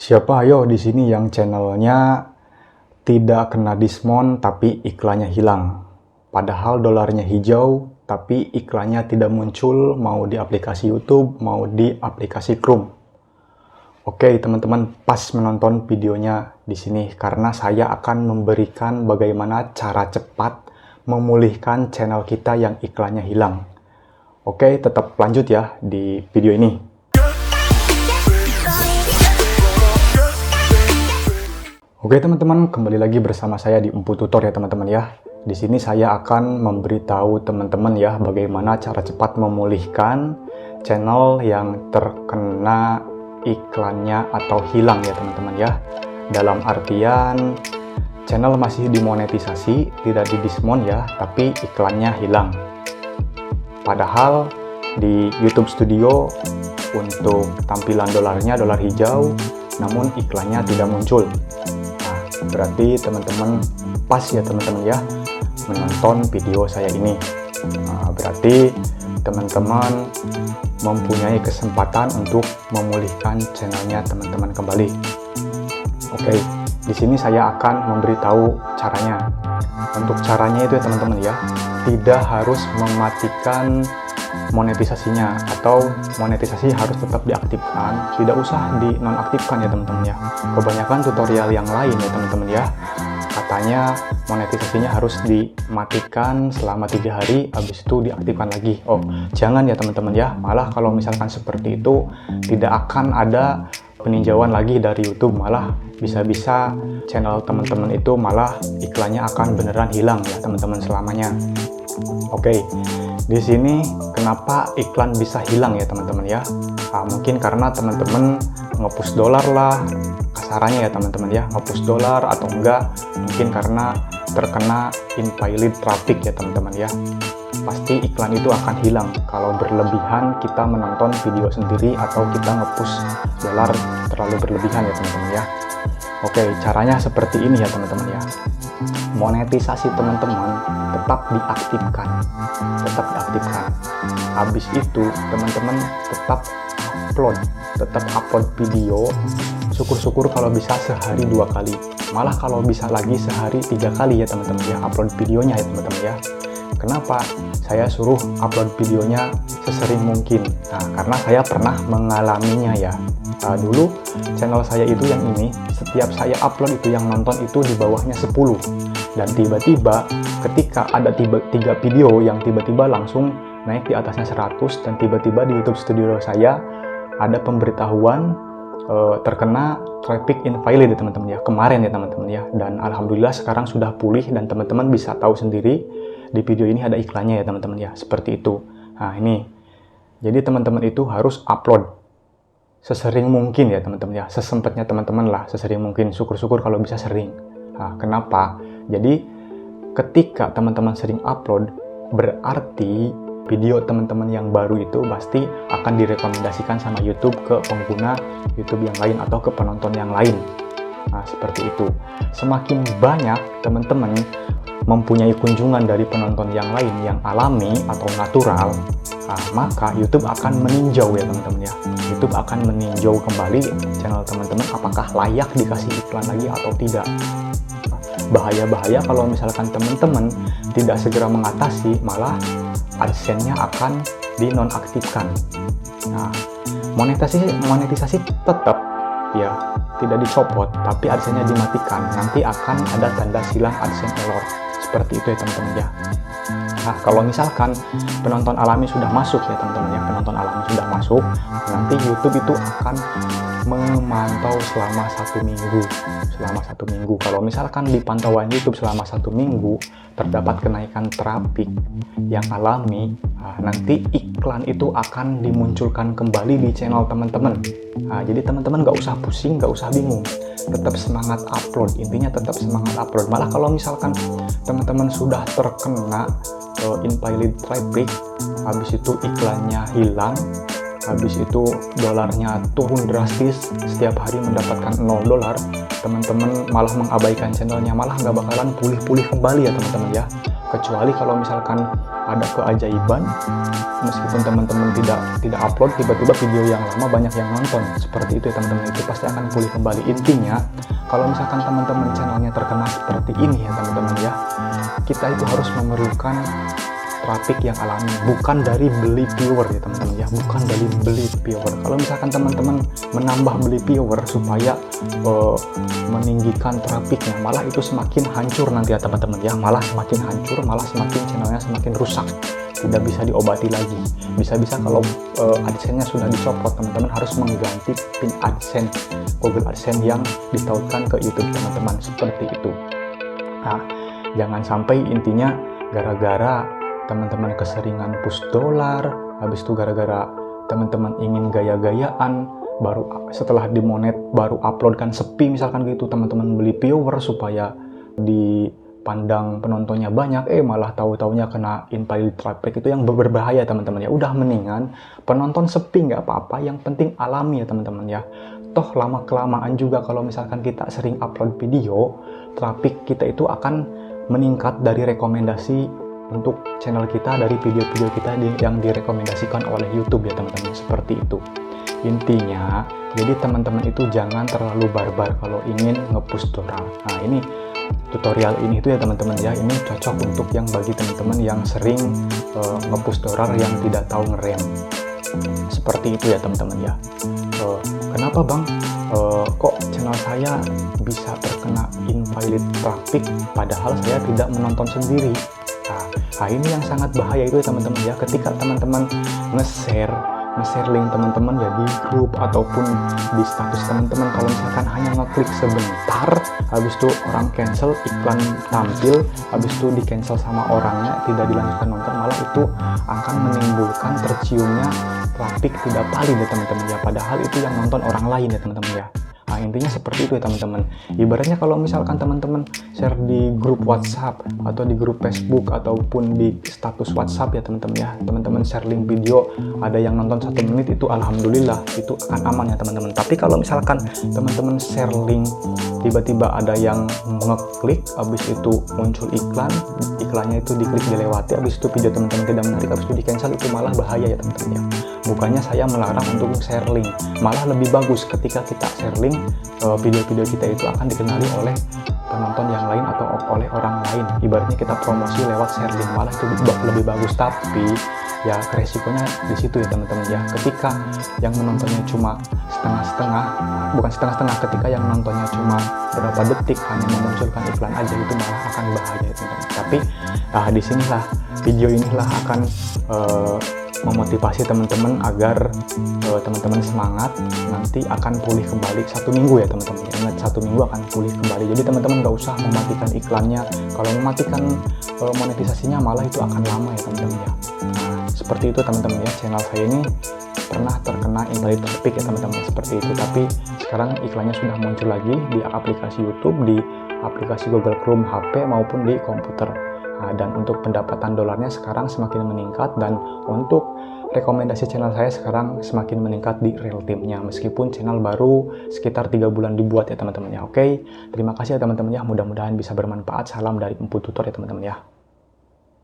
Siapa ayo di sini yang channelnya tidak kena dismount tapi iklannya hilang? Padahal dolarnya hijau tapi iklannya tidak muncul mau di aplikasi YouTube, mau di aplikasi Chrome. Oke, teman-teman pas menonton videonya di sini karena saya akan memberikan bagaimana cara cepat memulihkan channel kita yang iklannya hilang. Oke, tetap lanjut ya di video ini. Oke teman-teman, kembali lagi bersama saya di Empu Tutor ya teman-teman ya. Di sini saya akan memberitahu teman-teman ya bagaimana cara cepat memulihkan channel yang terkena iklannya atau hilang ya teman-teman ya. Dalam artian channel masih dimonetisasi, tidak di dismount ya, tapi iklannya hilang. Padahal di YouTube Studio untuk tampilan dolarnya dolar hijau, namun iklannya tidak muncul. Berarti teman-teman pas ya teman-teman ya menonton video saya ini. Berarti teman-teman mempunyai kesempatan untuk memulihkan channelnya teman-teman kembali. Oke, di sini saya akan memberitahu caranya. Untuk caranya itu ya teman-teman ya, tidak harus mematikan monetisasinya atau monetisasi harus tetap diaktifkan, tidak usah dinonaktifkan ya teman-teman ya. Kebanyakan tutorial yang lain ya teman-teman ya, katanya monetisasinya harus dimatikan selama 3 hari, habis itu diaktifkan lagi. Oh, jangan ya teman-teman ya, malah kalau misalkan seperti itu tidak akan ada peninjauan lagi dari YouTube, malah bisa-bisa channel teman-teman itu malah iklannya akan beneran hilang ya teman-teman selamanya. Oke, di sini kenapa iklan bisa hilang ya teman-teman ya? Mungkin karena teman-teman nge-push dolar lah, kasarannya ya teman-teman ya, nge-push dolar, atau enggak mungkin karena terkena invalid traffic ya teman-teman ya. Pasti iklan itu akan hilang kalau berlebihan kita menonton video sendiri atau kita nge-push dolar terlalu berlebihan ya teman-teman ya. Oke, caranya seperti ini ya teman-teman ya. Monetisasi teman-teman tetap diaktifkan, habis itu teman-teman tetap upload video, syukur-syukur kalau bisa sehari 2 kali, malah kalau bisa lagi sehari 3 kali ya teman-teman ya, upload videonya ya teman-teman ya. Kenapa saya suruh upload videonya sesering mungkin? Karena saya pernah mengalaminya ya. Dulu channel saya itu yang ini, setiap saya upload itu yang nonton itu di bawahnya 10, dan tiba-tiba ketika ada 3 video yang tiba-tiba langsung naik di atasnya 100, dan tiba-tiba di YouTube Studio saya ada pemberitahuan terkena traffic invalid ya teman-teman ya, kemarin ya teman-teman ya. Dan alhamdulillah sekarang sudah pulih dan teman-teman bisa tahu sendiri di video ini ada iklannya ya teman-teman ya, seperti itu. Nah ini, jadi teman-teman itu harus upload sesering mungkin ya teman-teman ya, sesempatnya teman-teman lah, sesering mungkin, syukur-syukur kalau bisa sering. Kenapa? Jadi ketika teman-teman sering upload, berarti video teman-teman yang baru itu pasti akan direkomendasikan sama YouTube ke pengguna YouTube yang lain atau ke penonton yang lain. Seperti itu. Semakin banyak teman-teman mempunyai kunjungan dari penonton yang lain yang alami atau natural, maka YouTube akan meninjau ya teman-teman ya. YouTube akan meninjau kembali channel teman-teman apakah layak dikasih iklan lagi atau tidak. Bahaya-bahaya kalau misalkan teman-teman tidak segera mengatasi, malah AdSense-nya akan dinonaktifkan. Monetisasi tetap ya tidak dicopot, tapi AdSense-nya dimatikan. Nanti akan ada tanda silang AdSense error. Seperti itu ya teman-teman ya. Kalau misalkan penonton alami sudah masuk ya teman-teman ya, penonton alami sudah masuk, nanti YouTube itu akan memantau selama 1 minggu. Kalau misalkan di pantauan YouTube selama 1 minggu terdapat kenaikan traffic yang alami, nanti iklan itu akan dimunculkan kembali di channel teman-teman. Jadi teman-teman nggak usah pusing, nggak usah bingung, tetap semangat upload. Intinya tetap semangat upload. Malah kalau misalkan teman-teman sudah terkena invalid traffic, habis itu iklannya hilang, habis itu dolarnya turun drastis, setiap hari mendapatkan 0 dolar, teman-teman malah mengabaikan channelnya, malah nggak bakalan pulih-pulih kembali ya teman-teman ya. Kecuali kalau misalkan ada keajaiban, meskipun teman-teman tidak upload, tiba-tiba video yang lama banyak yang nonton, seperti itu ya teman-teman, itu pasti akan pulih kembali. Intinya kalau misalkan teman-teman channelnya terkena seperti ini ya teman-teman ya, kita itu harus memerlukan traffic yang alami, bukan dari beli viewer ya teman-teman ya, bukan dari beli viewer. Kalau misalkan teman-teman menambah beli viewer supaya meninggikan trafficnya, malah itu semakin hancur nanti ya teman-teman ya, malah semakin hancur, malah semakin channelnya semakin rusak, tidak bisa diobati lagi. Bisa-bisa kalau AdSense-nya sudah dicopot, teman-teman harus mengganti pin AdSense, Google AdSense yang ditautkan ke YouTube teman-teman, seperti itu. Nah, jangan sampai intinya gara-gara teman-teman keseringan push dolar, habis itu gara-gara teman-teman ingin gaya-gayaan, baru setelah dimonet baru upload kan sepi misalkan gitu, teman-teman beli viewer supaya dipandang penontonnya banyak, malah tahu-taunya kena invalid traffic, itu yang berbahaya teman-teman ya. Udah mendingan penonton sepi nggak apa-apa, yang penting alami ya teman-teman ya. Toh lama-kelamaan juga kalau misalkan kita sering upload video, traffic kita itu akan meningkat dari rekomendasi untuk channel kita, dari video-video kita yang direkomendasikan oleh YouTube ya teman-teman, seperti itu. Intinya, jadi teman-teman itu jangan terlalu barbar kalau ingin nge-push dolar. Nah, ini tutorial ini itu ya teman-teman ya, ini cocok untuk yang bagi teman-teman yang sering nge-push dolar yang tidak tahu ngerem. Seperti itu ya teman-teman ya. Kenapa bang? Kok channel saya bisa terkena invalid traffic padahal saya tidak menonton sendiri? Nah, ini yang sangat bahaya itu ya teman-teman ya, ketika teman-teman nge-share link teman-teman ya di grup ataupun di status teman-teman, kalau misalkan hanya ngeklik sebentar, habis itu orang cancel, iklan tampil, habis itu di cancel sama orangnya, tidak dilanjutkan nonton, malah itu akan menimbulkan terciumnya traffic tidak valid ya teman-teman ya, padahal itu yang nonton orang lain ya teman-teman ya. Nah, intinya seperti itu ya teman-teman. Ibaratnya kalau misalkan teman-teman share di grup WhatsApp atau di grup Facebook ataupun di status WhatsApp ya teman-teman ya, teman-teman share link video, ada yang nonton 1 menit, itu alhamdulillah, itu akan aman ya teman-teman. Tapi kalau misalkan teman-teman share link, tiba-tiba ada yang ngeklik, habis itu muncul iklannya itu diklik dilewati, habis itu video teman-teman tidak menarik, habis itu di cancel, itu malah bahaya ya teman-teman ya. Bukannya saya melarang untuk share link, malah lebih bagus ketika kita share link, video-video kita itu akan dikenali oleh penonton yang lain atau oleh orang lain. Ibaratnya kita promosi lewat share link, malah itu lebih bagus. Tapi ya resikonya di situ ya teman-teman ya, ketika yang menontonnya cuma ketika yang nontonnya cuma berapa detik, hanya memunculkan iklan aja, itu malah akan bahaya ya teman-teman. Tapi disinilah video inilah akan memotivasi teman-teman agar teman-teman semangat, nanti akan pulih kembali 1 minggu ya teman-teman. Ingat, 1 minggu akan pulih kembali. Jadi teman-teman nggak usah mematikan iklannya. Kalau mematikan monetisasinya malah itu akan lama ya teman-teman ya. Nah, seperti itu teman-teman ya, channel saya ini pernah terkena invalid traffic ya teman-teman, seperti itu. Tapi sekarang iklannya sudah muncul lagi di aplikasi YouTube, di aplikasi Google Chrome HP maupun di komputer. Nah, dan untuk pendapatan dolarnya sekarang semakin meningkat, dan untuk rekomendasi channel saya sekarang semakin meningkat di real time-nya, meskipun channel baru sekitar 3 bulan dibuat ya teman-teman ya. Oke, terima kasih ya teman-teman ya, mudah-mudahan bisa bermanfaat. Salam dari Empu Tutor ya teman-teman ya.